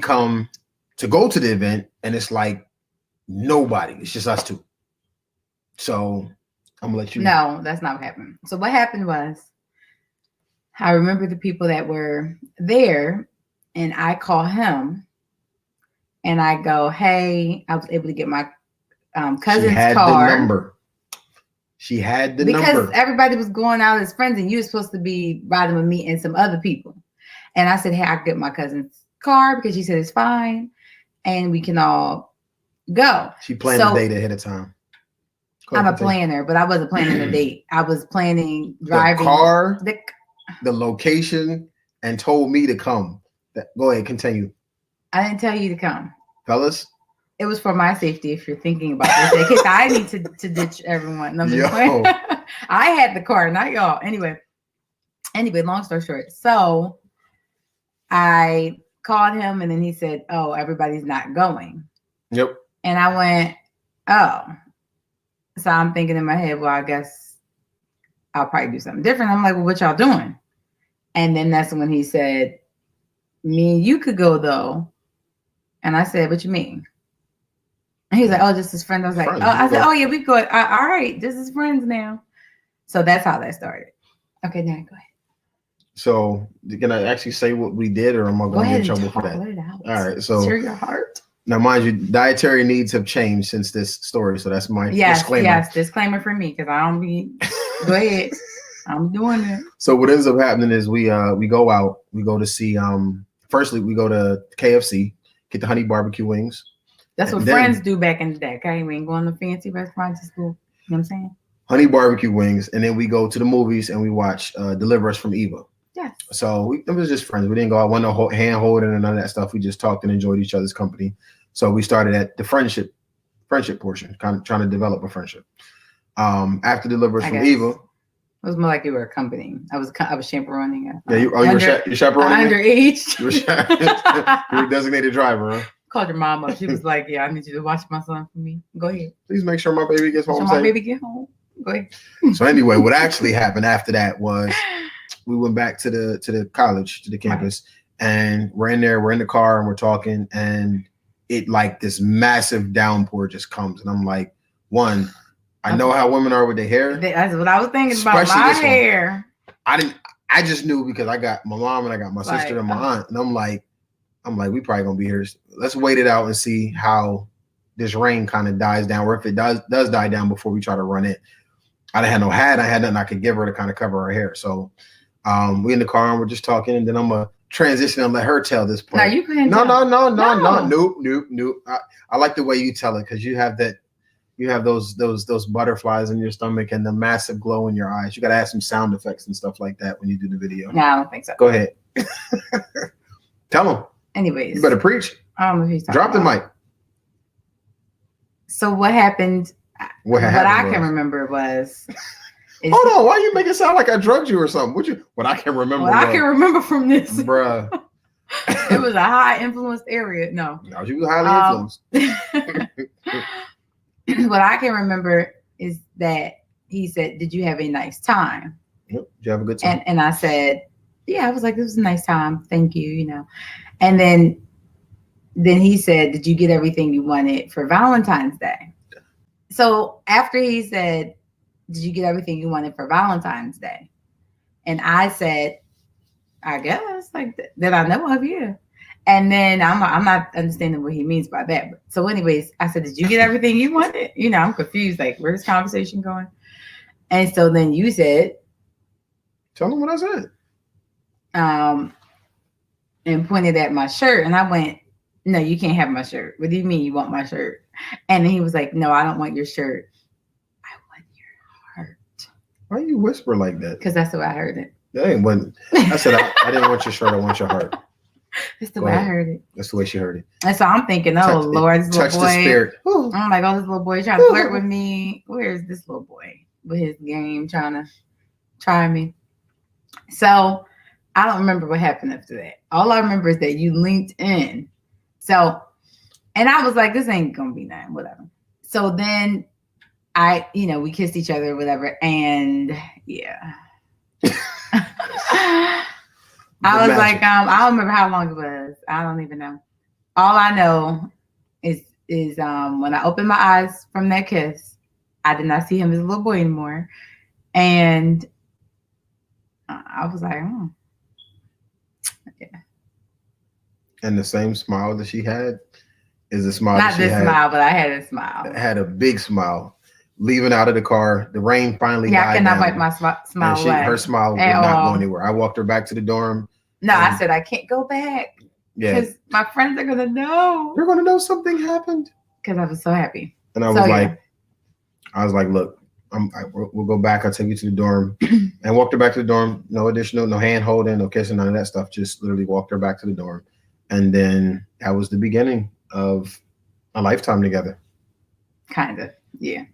come to go to the event, and it's like nobody. It's just us two. So I'm gonna let you. No, that's not what happened. So what happened was, I remember the people that were there, and I call him, and I go, "Hey, I was able to get my cousin's car." The number. She had the number because everybody was going out as friends, and you were supposed to be riding with me and some other people. And I said, "Hey, I get my cousin's car," because she said it's fine, and we can all go. She planned the date ahead of time. I'm a planner, but I wasn't planning the date. I was planning driving the car, the location, and told me to come. Go ahead, continue. I didn't tell you to come, fellas. It was for my safety. If you're thinking about this, because I need to ditch everyone. I had the car, not y'all. Anyway, long story short, so I called him, and then he said, "Oh, everybody's not going." Yep. And I went, "Oh." So I'm thinking in my head, well, I guess I'll probably do something different. I'm like, well, what y'all doing? And then that's when he said, "Me and you could go though." And I said, "What you mean?" And he was like, "Oh, just his friend." I was like, "Oh," I said, "Oh yeah, we go. All right, this is friends now." So that's how that started. Okay, now go ahead. So can I actually say what we did, or am I going to get in trouble for that? Let it out. All right. So share your heart. Now, mind you, dietary needs have changed since this story, so that's my disclaimer. Yes, disclaimer for me, because I don't be. Go ahead, I'm doing it. So what ends up happening is we go out, we go to see. Firstly, we go to KFC, get the honey barbecue wings. That's what friends do back in the day. Okay, we ain't going to fancy restaurants. Just go. You know what I'm saying? Honey barbecue wings, and then we go to the movies and we watch Deliver Us from Evil. Yes. So it was just friends. We didn't go out, wasn't no hand holding and none of that stuff. We just talked and enjoyed each other's company. So we started at the friendship portion, kind of trying to develop a friendship. After Deliver Us from Evil, it was more like you were accompanying. I was chaperoning. You were chaperoning. Underage. You were a designated driver, huh? Called your mom up. She was like, "Yeah, I need you to watch my son for me. Go ahead. Please make sure my baby gets home safe." My baby get home. Go ahead. So anyway, what actually happened after that was we went back to the college, to the campus, and we're in there. We're in the car and we're talking, and it like this massive downpour just comes, and I'm like, I know how women are with their hair. That's what I was thinking about my hair. I just knew because I got my mom and I got my sister and my aunt, and I'm like, we probably gonna be here. Let's wait it out and see how this rain kind of dies down, or if it does die down before we try to run it. I didn't have no hat. I had nothing I could give her to kind of cover her hair. So we in the car and we're just talking, and then I'm gonna transition and let her tell this part. No, you can't. No. Nope. I like the way you tell it, because you have that. You have those butterflies in your stomach and the massive glow in your eyes. You got to add some sound effects and stuff like that when you do the video. No, I don't think so. Go ahead. Tell them. Anyways. You better preach. I don't know if he's Drop the mic. So what happened? What I can remember was. Hold on. Why you make it sound like I drugged you or something? What I can remember. What I can remember from this. Bruh. It was a high influenced area. No, you was highly influenced. What I can remember is that he said, "Did you have a nice time?" Yep. Did you have a good time? And I said, "Yeah." I was like, "This was a nice time. Thank you." You know. And then he said, "Did you get everything you wanted for Valentine's Day?" So after he said, "Did you get everything you wanted for Valentine's Day?" And I said, "I guess, like that I know of, yeah." And then I'm not understanding what he means by that. So anyways, I said, "Did you get everything you wanted?" You know, I'm confused. Like, where's this conversation going? And so then you said, "Tell them what I said." And pointed at my shirt. And I went, "No, you can't have my shirt. What do you mean you want my shirt?" And then he was like, "No, I don't want your shirt. I want your heart." Why you whisper like that? Because that's the way I heard it. That ain't what I said. I didn't want your shirt. I want your heart. That's the way I heard it. That's the way she heard it. And so I'm thinking, oh, Lord, this little boy. Touch the spirit. I'm like, oh, this little boy trying to flirt with me. Where's this little boy with his game trying to try me? So I don't remember what happened after that. All I remember is that you linked in. So, and I was like, this ain't going to be nothing, whatever. So then we kissed each other, whatever. And yeah. I was like, I don't remember how long it was. I don't even know. all I know is when I opened my eyes from that kiss, I did not see him as a little boy anymore. And I was like, oh. Yeah. And the same smile that she had is the smile Not this smile, but I had a smile. Had a big smile. Leaving out of the car, the rain finally died I cannot down, wipe my smile away. Her smile would not go anywhere. I walked her back to the dorm. No, I said I can't go back. Yeah, because my friends are gonna know. They're gonna know something happened. Because I was so happy. And I was like, look, we'll go back. I'll take you to the dorm. And walked her back to the dorm. No additional, no hand holding, no kissing, none of that stuff. Just literally walked her back to the dorm. And then that was the beginning of a lifetime together. Kind of, yeah.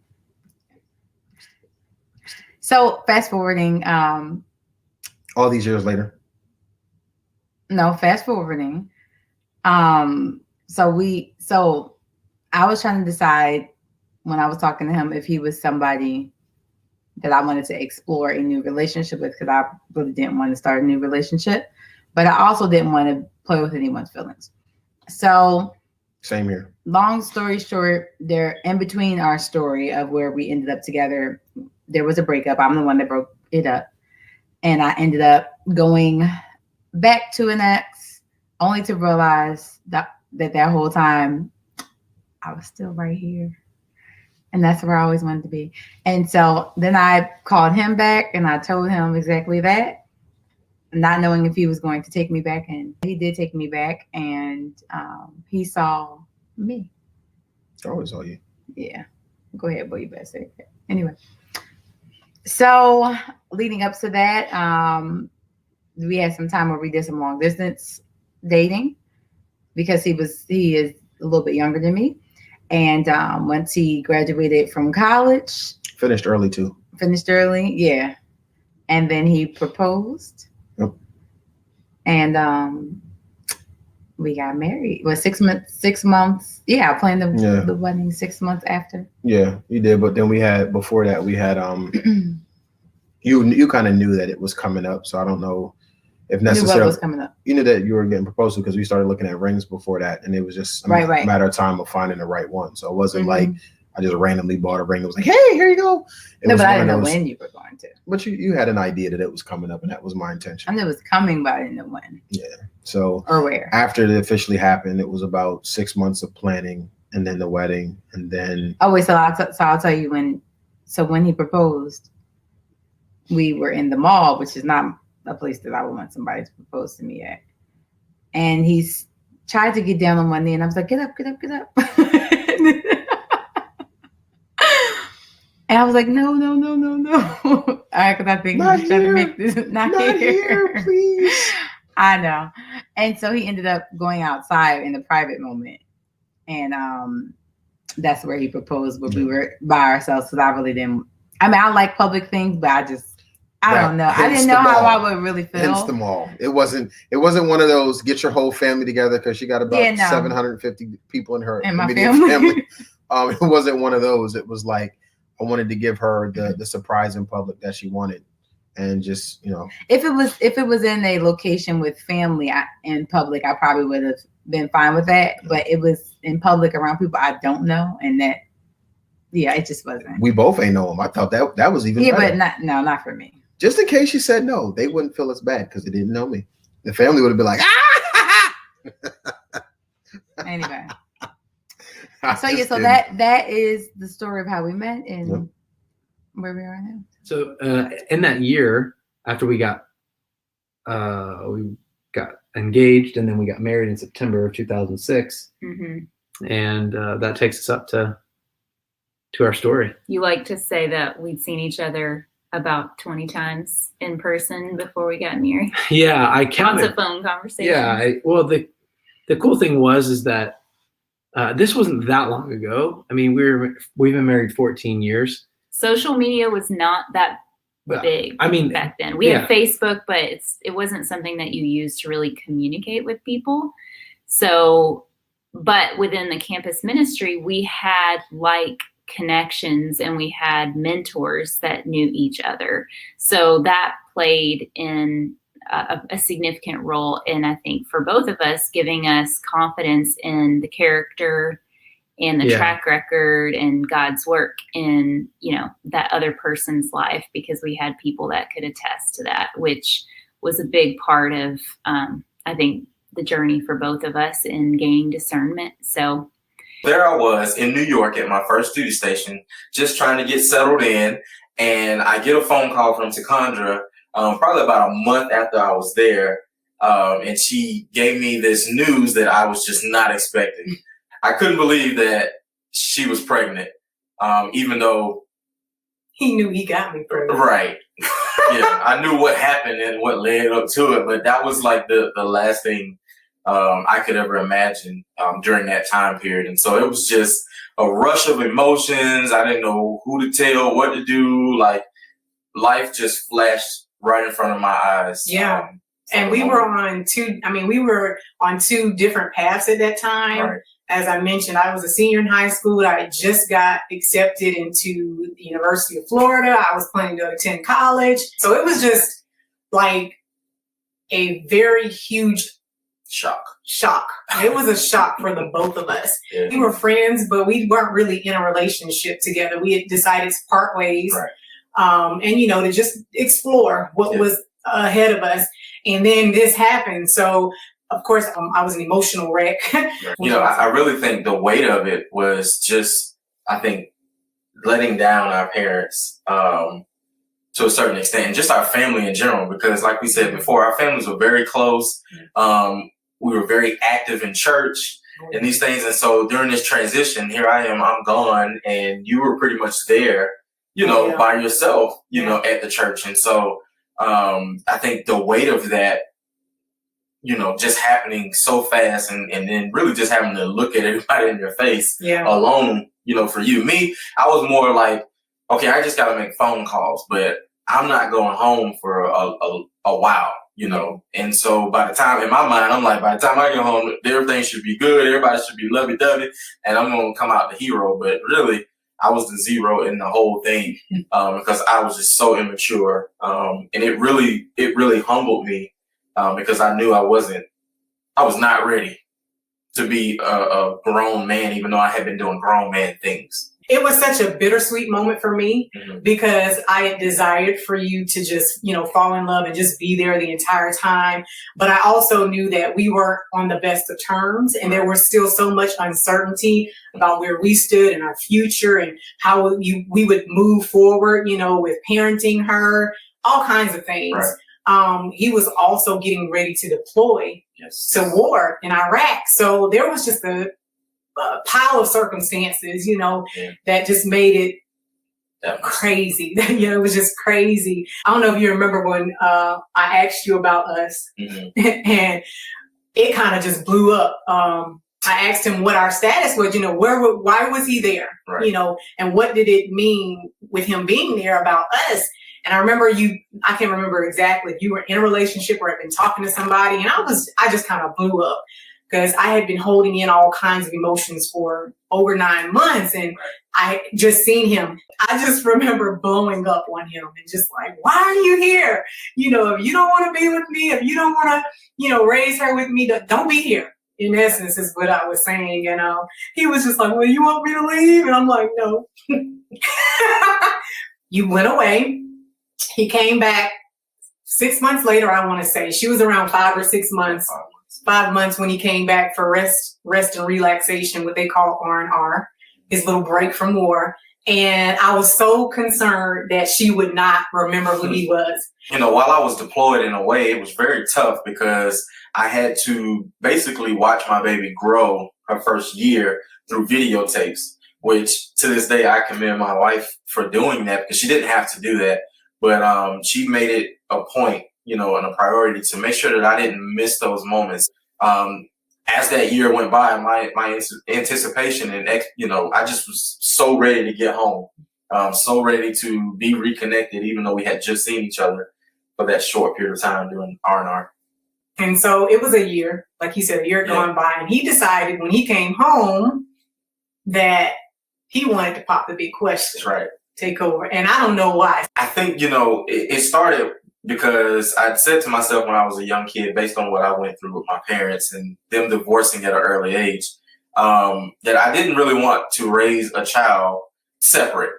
So fast forwarding. All these years later. No, fast forwarding. So I was trying to decide when I was talking to him if he was somebody that I wanted to explore a new relationship with, because I really didn't want to start a new relationship, but I also didn't want to play with anyone's feelings. So same here. Long story short, there in between our story of where we ended up together, there was a breakup. I'm the one that broke it up. And I ended up going back to an ex, only to realize that whole time I was still right here. And that's where I always wanted to be. And so then I called him back and I told him exactly that, not knowing if he was going to take me back. And he did take me back, and he saw me. I always saw you. Yeah. Go ahead, boy. You better say that. Anyway. So leading up to that, we had some time where we did some long distance dating because he is a little bit younger than me. And once he graduated from college. Finished early too. Yeah. And then he proposed. Yep. And we got married. Well, 6 months. Yeah, I planned the wedding 6 months after. Yeah, you did. But then we had you kind of knew that it was coming up. So I don't know if necessarily what was coming up. You knew that you were getting proposed to because we started looking at rings before that, and it was just a matter of time of finding the right one. So it wasn't like I just randomly bought a ring. It was like, hey, here you go. But I didn't know when you were going to. But you had an idea that it was coming up, and that was my intention. I knew it was coming, but I didn't know when. Yeah. So or where. After it officially happened, it was about 6 months of planning, and then the wedding, and then. Oh wait, so I'll tell you when. So when he proposed, we were in the mall, which is not a place that I would want somebody to propose to me at. And he's tried to get down on one knee, and I was like, get up. And I was like, no. All right, because I think he's trying to make this not here, please. I know. And so he ended up going outside in a private moment. And that's where he proposed, but we were by ourselves because I really didn't. I mean, I like public things, but I don't know. I didn't know how I would really feel. Hence the mall. It wasn't one of those get your whole family together because she got about 750 people in her immediate family. It wasn't one of those. It was like I wanted to give her the surprise in public that she wanted, and just if it was in a location with family in public, I probably would have been fine with that. But it was in public around people I don't know, and that it just wasn't. We both ain't know him. I thought that was even better. But not for me. Just in case she said no, they wouldn't feel as bad because they didn't know me. The family would have been like, Anyway. So that is the story of how we met and where we are now. So in that year, after we got engaged, and then we got married in September of 2006, and that takes us up to our story. You like to say that we'd seen each other about 20 times in person before we got married. Yeah, I counted. Lots of phone conversations. Yeah, the cool thing is that this wasn't that long ago. I mean, we've been married 14 years. Social media was not that big. I mean, back then we had Facebook, but it wasn't something that you used to really communicate with people. So, but within the campus ministry, we had connections and we had mentors that knew each other. So that played in a significant role in, I think, for both of us, giving us confidence in the character and the track record and God's work in, that other person's life, because we had people that could attest to that, which was a big part of, I think, the journey for both of us in gaining discernment. So there I was in New York at my first duty station, just trying to get settled in. And I get a phone call from Tacondra, probably about a month after I was there. And she gave me this news that I was just not expecting. I couldn't believe that she was pregnant, even though he knew he got me pregnant. Right. Yeah, I knew what happened and what led up to it, but that was like the last thing I could ever imagine during that time period. And so it was just a rush of emotions. I didn't know who to tell, what to do. Like, life just flashed right in front of my eyes. Yeah. And we were on two different paths at that time. Right. As I mentioned, I was a senior in high school. I just got accepted into the University of Florida. I was planning to attend college. So it was just like a very huge shock. It was a shock for the both of us. Yeah. We were friends, but we weren't really in a relationship together. We had decided to part ways, and to just explore what was ahead of us. And then this happened. So of course, I was an emotional wreck. I really think the weight of it was just, I think, letting down our parents to a certain extent, and just our family in general, because like we said before, our families were very close. We were very active in church and these things. And so during this transition, here I am, I'm gone, and you were pretty much there, by yourself, at the church. And so I think the weight of that, just happening so fast, and then really just having to look at everybody in your face alone, for you. Me, I was more like, okay, I just got to make phone calls, but I'm not going home for a while, And so by the time, in my mind, I'm like, by the time I get home, everything should be good. Everybody should be lovey-dovey, and I'm going to come out the hero. But really, I was the zero in the whole thing because I was just so immature. And it really humbled me. Because I knew I was not ready to be a grown man, even though I had been doing grown man things. It was such a bittersweet moment for me because I had desired for you to just, fall in love and just be there the entire time. But I also knew that we weren't on the best of terms, and there was still so much uncertainty about where we stood in our future and how we would move forward, with parenting her, all kinds of things. Right. He was also getting ready to deploy to war in Iraq. So there was just a pile of circumstances, that just made it crazy. It was just crazy. I don't know if you remember when I asked you about us and it kind of just blew up. I asked him what our status was, why was he there? Right. And what did it mean with him being there about us? And I remember I can't remember exactly if you were in a relationship or had been talking to somebody, and I just kind of blew up because I had been holding in all kinds of emotions for over 9 months, and I just seen him. I just remember blowing up on him and just like, why are you here? If you don't want to be with me, if you don't want to, raise her with me, don't be here. In essence, is what I was saying. He was just like, well, you want me to leave? And I'm like, no. You went away. He came back 6 months later, I want to say. She was around 5 or 6 months. 5 months when he came back for rest and relaxation, what they call R&R, his little break from war. And I was so concerned that she would not remember who he was. While I was deployed in a way, it was very tough because I had to basically watch my baby grow her first year through videotapes, which to this day I commend my wife for doing that because she didn't have to do that. But she made it a point, and a priority to make sure that I didn't miss those moments. As that year went by, my anticipation and, I just was so ready to get home, so ready to be reconnected, even though we had just seen each other for that short period of time doing R&R. And so it was a year, like you said, a year gone by. And he decided when he came home that he wanted to pop the big question. That's right. Take over. And I don't know why. I think, it started because I'd said to myself when I was a young kid, based on what I went through with my parents and them divorcing at an early age, that I didn't really want to raise a child separate,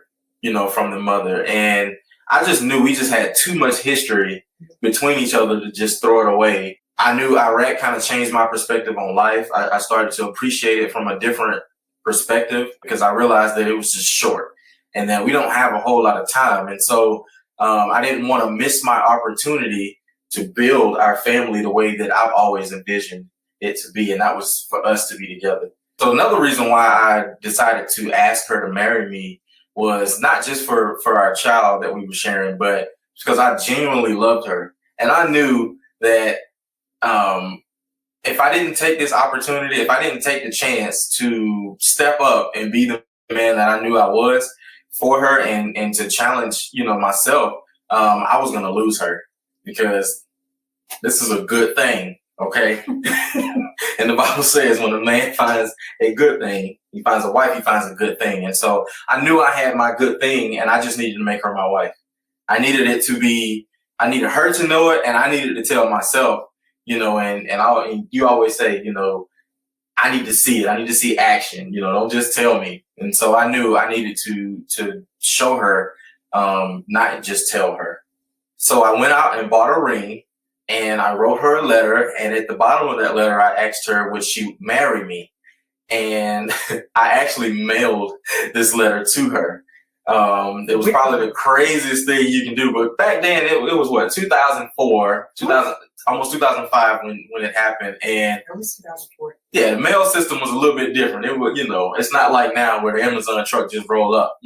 from the mother. And I just knew we just had too much history between each other to just throw it away. I knew Iraq kind of changed my perspective on life. I started to appreciate it from a different perspective because I realized that it was just short and that we don't have a whole lot of time. And so I didn't want to miss my opportunity to build our family the way that I've always envisioned it to be. And that was for us to be together. So another reason why I decided to ask her to marry me was not just for our child that we were sharing, but because I genuinely loved her. And I knew that if I didn't take this opportunity, if I didn't take the chance to step up and be the man that I knew I was for her and to challenge, myself, I was going to lose her because this is a good thing. Okay. And the Bible says when a man finds a good thing, he finds a wife, he finds a good thing. And so I knew I had my good thing and I just needed to make her my wife. I needed her to know it and I needed to tell myself, and you always say, I need to see it. I need to see action, don't just tell me. And so I knew I needed to show her, not just tell her. So I went out and bought a ring. And I wrote her a letter, and at the bottom of that letter, I asked her, would she marry me? And I actually mailed this letter to her. It was probably the craziest thing you can do, but back then it was what, 2004, almost 2005 when it happened. And It was 2004. yeah, the mail system was a little bit different. It was, it's not like now where the Amazon truck just roll up,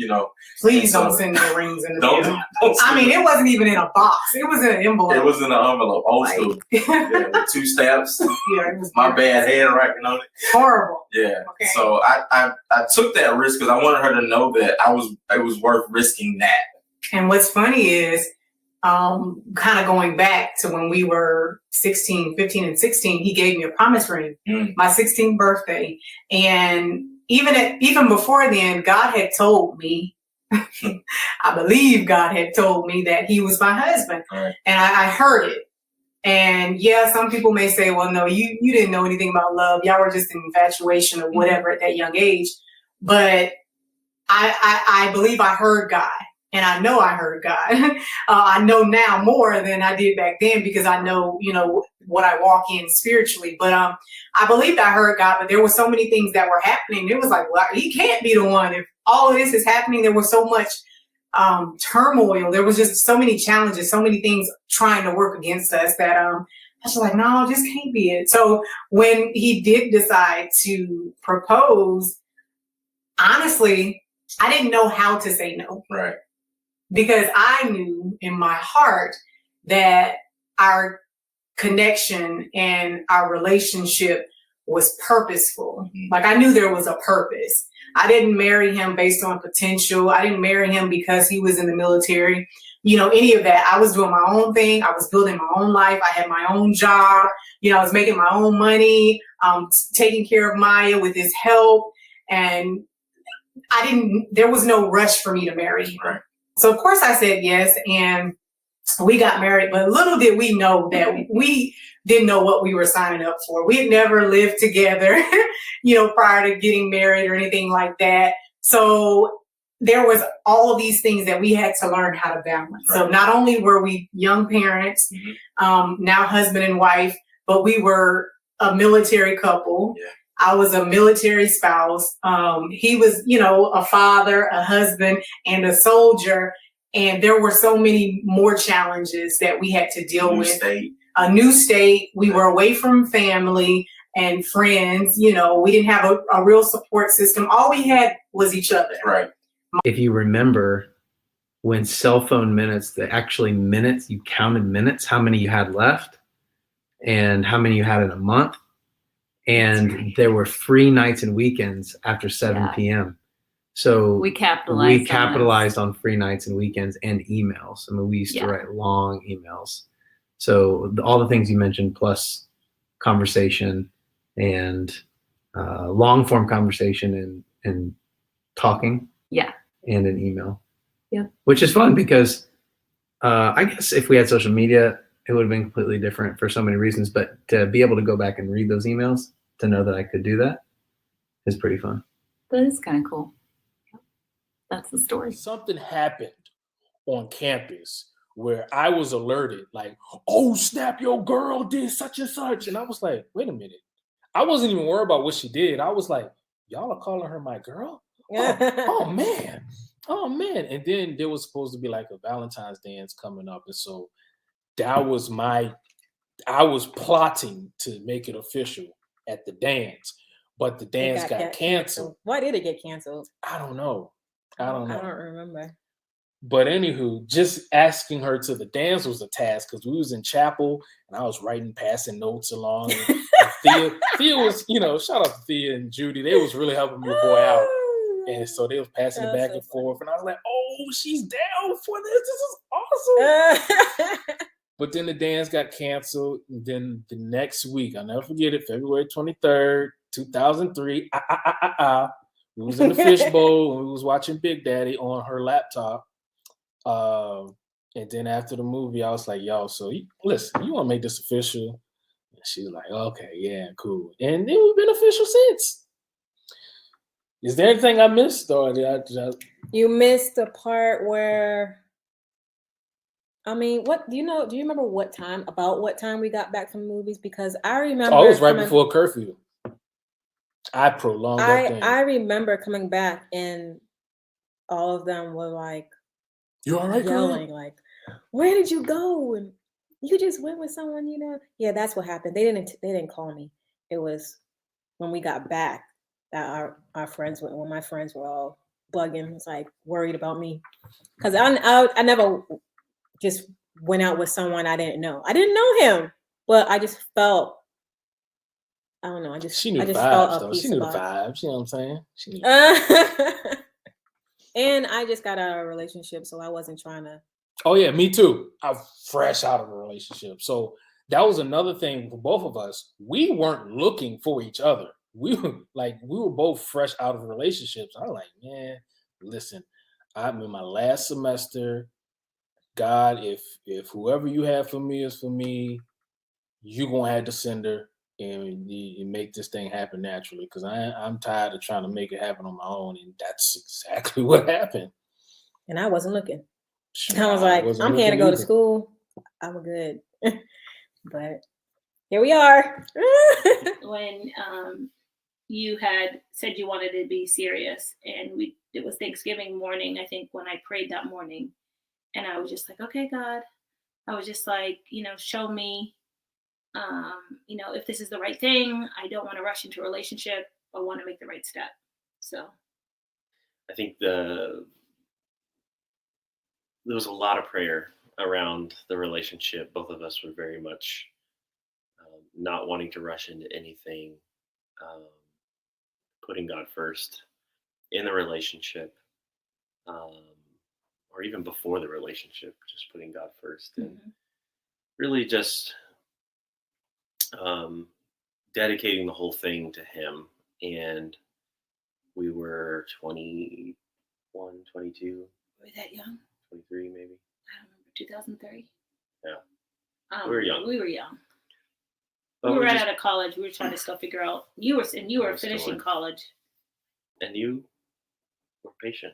Please don't send no rings in the Don't mail. send It wasn't even in a box. It was in an envelope. It was in an envelope, old school. Yeah, with 2 stamps. Yeah, it was My bad handwriting on it. horrible. Yeah. Okay. So I took that risk because I wanted her to know that it was worth risking that. And what's funny is, kind of going back to when we were 15 and 16, he gave me a promise ring, my 16th birthday. And even before then, God had told me, I believe God had told me that he was my husband. Right. And I heard it. And yeah, some people may say, well, no, you didn't know anything about love. Y'all were just in infatuation or whatever at that young age. But I believe I heard God. And I know I heard God. I know now more than I did back then because I know, what I walk in spiritually. But I believed I heard God, but there were so many things that were happening. It was like, well, he can't be the one. If all of this is happening, there was so much turmoil. There was just so many challenges, so many things trying to work against us that I was like, no, this can't be it. So when he did decide to propose, honestly, I didn't know how to say no. Right. Because I knew in my heart that our connection and our relationship was purposeful. Mm-hmm. Like I knew there was a purpose. I didn't marry him based on potential. I didn't marry him because he was in the military. Any of that. I was doing my own thing. I was building my own life. I had my own job. I was making my own money, taking care of Maya with his help. And there was no rush for me to marry him. Right. So of course I said yes, and we got married, but little did we know that we didn't know what we were signing up for. We had never lived together, prior to getting married or anything like that. So there was all of these things that we had to learn how to balance. Right. So not only were we young parents, now husband and wife, but we were a military couple. Yeah. I was a military spouse. He was, a father, a husband, and a soldier. And there were so many more challenges that we had to deal with. A new state. We were away from family and friends. We didn't have a real support system. All we had was each other. Right. If you remember when cell phone minutes, minutes, you counted minutes, how many you had left and how many you had in a month. And there were free nights and weekends after 7 p.m. So we capitalized on free nights and weekends and emails. We used to write long emails. So all the things you mentioned, plus conversation and long form conversation and talking. Yeah. And an email. Yeah. Which is fun because I guess if we had social media, it would have been completely different for so many reasons. But to be able to go back and read those emails, to know that I could do that, is pretty fun. That is kind of cool. That's the story. Something happened on campus where I was alerted, like, oh snap, your girl did such and such. And I was like, wait a minute. I wasn't even worried about what she did. I was like, y'all are calling her my girl? Oh man. Oh man. And then there was supposed to be like a Valentine's dance coming up. And so that was I was plotting to make it official at the dance, but the dance got canceled. Why did it get canceled? I don't know. I don't remember. But anywho, just asking her to the dance was a task because we was in chapel and I was passing notes along. And Thea was, shout out to Thea and Judy. They was really helping your boy out. And so they was passing it back and forth. And I was like, oh, she's down for this. This is awesome. But then the dance got canceled. And then the next week, I'll never forget it, February 23rd, 2003. We was in the fishbowl and we was watching Big Daddy on her laptop. And then after the movie, I was like, yo, so listen, you want to make this official? And she was like, okay, yeah, cool. And then we've been official since. Is there anything I missed? Or did I You missed the part where, what do you remember what time we got back from the movies? Because I remember. Oh, it was right before curfew. I prolonged that thing. I remember coming back and all of them were like, you all right, yelling, girl? like, where did you go? And you just went with someone, Yeah, that's what happened. They didn't call me. It was when we got back that our friends when my friends were all bugging, was like worried about me. Because I never just went out with someone I didn't know. I didn't know him, but I just felt, I don't know. She knew the felt vibes, though. She knew the vibes. You know what I'm saying? She knew. And I just got out of a relationship, so I wasn't trying to. Oh yeah, me too. I'm fresh out of a relationship, so that was another thing for both of us. We weren't looking for each other. We were both fresh out of relationships. I was like, man, listen, I'm in my last semester. God, if whoever you have for me is for me, you're gonna have to send her and make this thing happen naturally. Because I'm tired of trying to make it happen on my own, and that's exactly what happened. And I wasn't looking. I was like, I'm here to go to school. I'm good. But here we are. When you had said you wanted to be serious, and it was Thanksgiving morning, I think, when I prayed that morning. And I was just like, okay, God. I was just like, show me, if this is the right thing. I don't want to rush into a relationship. I want to make the right step. So I think there was a lot of prayer around the relationship. Both of us were very much not wanting to rush into anything, putting God first in the relationship, or even before the relationship, just putting God first, and really just dedicating the whole thing to Him. And we were 21, 22. Were we that young? 23 maybe. I don't remember. 2003. Yeah, we were young. We were young. But we were right out of college. We were trying to still figure out. You were finishing college. And you were patient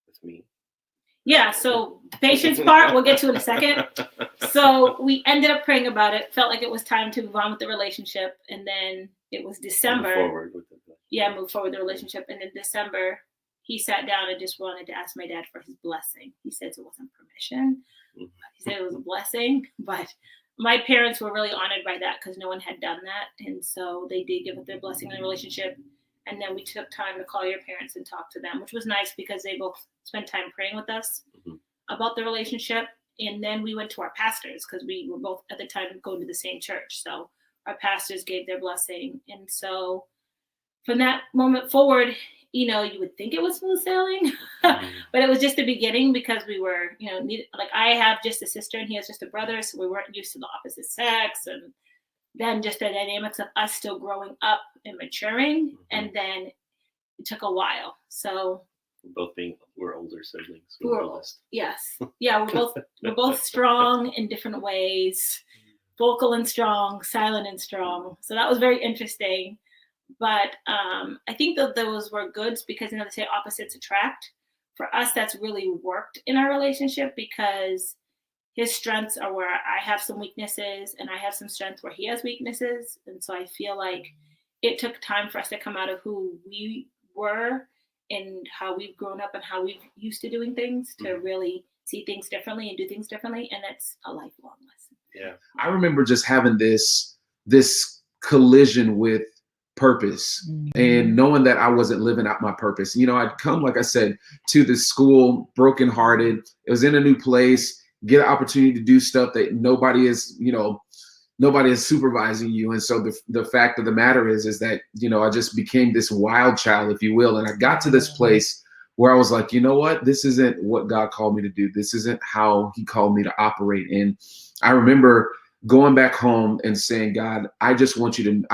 with me. Yeah, so the patience part we'll get to in a second. So we ended up praying about it. Felt like it was time to move on with the relationship, and then it was December. Move forward with the relationship, and in December he sat down and just wanted to ask my dad for his blessing. He said it wasn't permission. He said it was a blessing, but my parents were really honored by that because no one had done that, and so they did give it their blessing on the relationship. And then we took time to call your parents and talk to them, which was nice because they both spent time praying with us about the relationship. And then we went to our pastors because we were both at the time going to the same church. So our pastors gave their blessing. And so from that moment forward, you would think it was smooth sailing, but it was just the beginning because we were, like I have just a sister and he has just a brother. So we weren't used to the opposite sex. And then just the dynamics of us still growing up and maturing. And then it took a while. So We're older siblings. We're oldest. Yes. Yeah, we're both strong in different ways. Vocal and strong, silent and strong. So that was very interesting. But I think that those were goods because, they say opposites attract. For us, that's really worked in our relationship because his strengths are where I have some weaknesses and I have some strengths where he has weaknesses. And so I feel like it took time for us to come out of who we were and how we've grown up and how we've used to doing things to really see things differently and do things differently. And that's a lifelong lesson. Yeah. I remember just having this collision with purpose and knowing that I wasn't living out my purpose. I'd come, like I said, to this school brokenhearted. It was in a new place, get an opportunity to do stuff that nobody is supervising you. And so the fact of the matter is that, I just became this wild child, if you will. And I got to this place where I was like, you know what? This isn't what God called me to do. This isn't how he called me to operate. And I remember going back home and saying, God, I just want to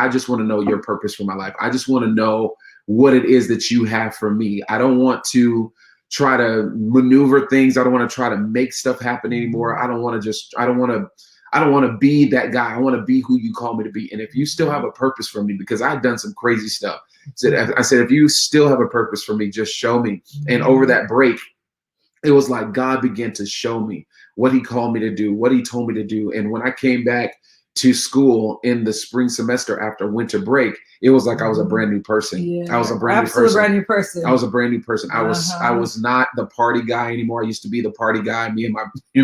know your purpose for my life. I just want to know what it is that you have for me. I don't want to try to maneuver things. I don't want to try to make stuff happen anymore. I don't want to be that guy. I want to be who you call me to be. And if you still have a purpose for me, because I've done some crazy stuff. I said, if you still have a purpose for me, just show me. And over that break, it was like God began to show me what he called me to do, what he told me to do. And when I came back to school in the spring semester after winter break, it was like I was a brand new person. Yeah, I was a brand new person. brand new person. I was a brand new person. I was not the party guy anymore. I used to be the party guy. Me and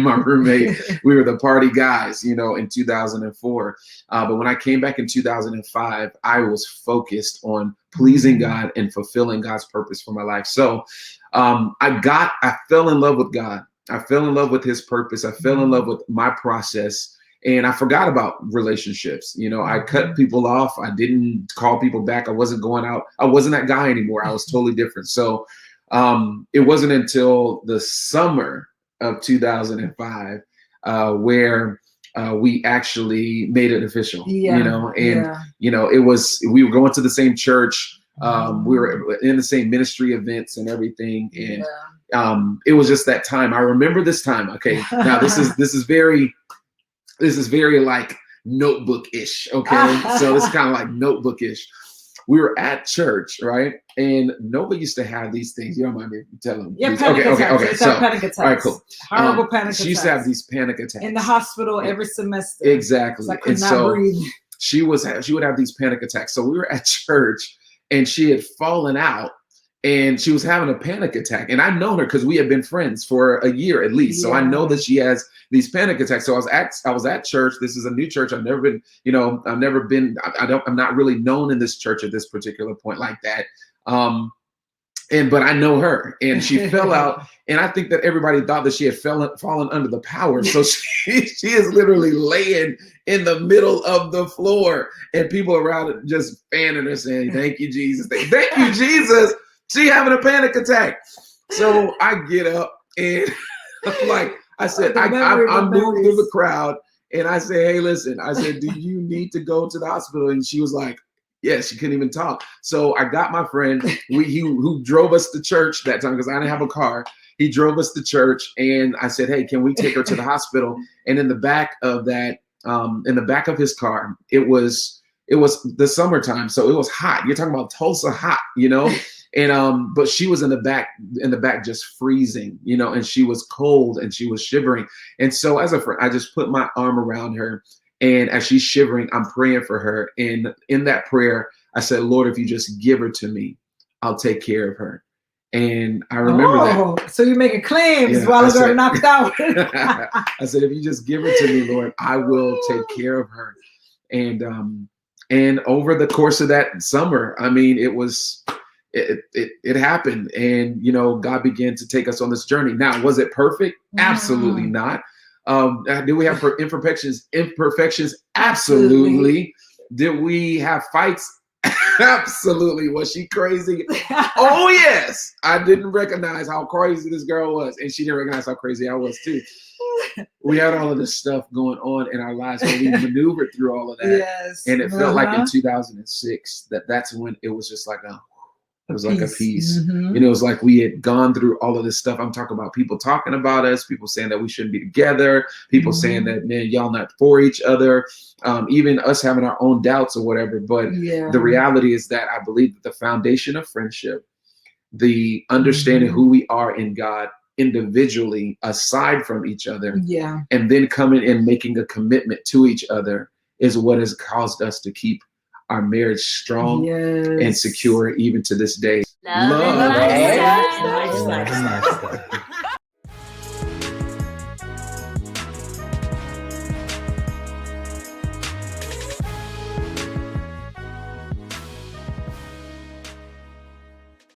my roommate, we were the party guys, in 2004. But when I came back in 2005, I was focused on pleasing God and fulfilling God's purpose for my life. So I fell in love with God. I fell in love with his purpose. I fell in love with my process. And I forgot about relationships. I cut people off. I didn't call people back. I wasn't going out. I wasn't that guy anymore. I was totally different. So it wasn't until the summer of 2005 where we actually made it official, it was, we were going to the same church. We were in the same ministry events and everything. And it was just that time. I remember this time. Okay. Now this is very like notebook-ish. Okay. So it's kind of like notebook-ish. We were at church, right? And nobody used to have these things. You don't mind me telling them? Yeah, okay. So, panic attacks. All right, cool. Horrible panic attacks. She used to have these panic attacks. In the hospital every semester. Exactly. I could not breathe. She would have these panic attacks. So we were at church and she had fallen out and she was having a panic attack. And I've known her because we had been friends for a year at least. So I know that she has these panic attacks. So I was at church. This is a new church. I've never been, I'm not really known in this church at this particular point like that. But I know her and she fell out. And I think that everybody thought that she had fallen under the power. So she is literally laying in the middle of the floor and people around it just fanning her saying, thank you, Jesus. Thank you, Jesus. She having a panic attack. So I get up and I'm like, I said, I moved through the crowd and I said, hey, listen, I said, do you need to go to the hospital? And she was like, yeah, she couldn't even talk. So I got my friend who drove us to church that time because I didn't have a car. He drove us to church and I said, hey, can we take her to the hospital? And in the back of that, in the back of his car, it was the summertime. So it was hot. You're talking about Tulsa hot, And but she was in the back just freezing, and she was cold and she was shivering. And so as a friend, I just put my arm around her. And as she's shivering, I'm praying for her. And in that prayer, I said, Lord, if you just give her to me, I'll take care of her. And I remember that. So you're making claims while they're knocked out. I said, if you just give her to me, Lord, I will take care of her. And over the course of that summer, I mean, it happened. And, God began to take us on this journey. Now, was it perfect? Absolutely not. Did we have imperfections? Absolutely. Did we have fights? Absolutely. Was she crazy? Oh, yes. I didn't recognize how crazy this girl was. And she didn't recognize how crazy I was, too. We had all of this stuff going on in our lives, but we maneuvered through all of that. Yes. And it felt like in 2006 that's when it was just like, It was like a peace. Mhm. You know, it was like we had gone through all of this stuff. I'm talking about people talking about us, people saying that we shouldn't be together, people saying that, man, y'all not for each other, even us having our own doubts or whatever. But the reality is that I believe that the foundation of friendship, the understanding who we are in God individually, aside from each other, and then coming and making a commitment to each other is what has caused us to keep our marriage strong and secure even to this day. Love and lifestyle. Love and lifestyle.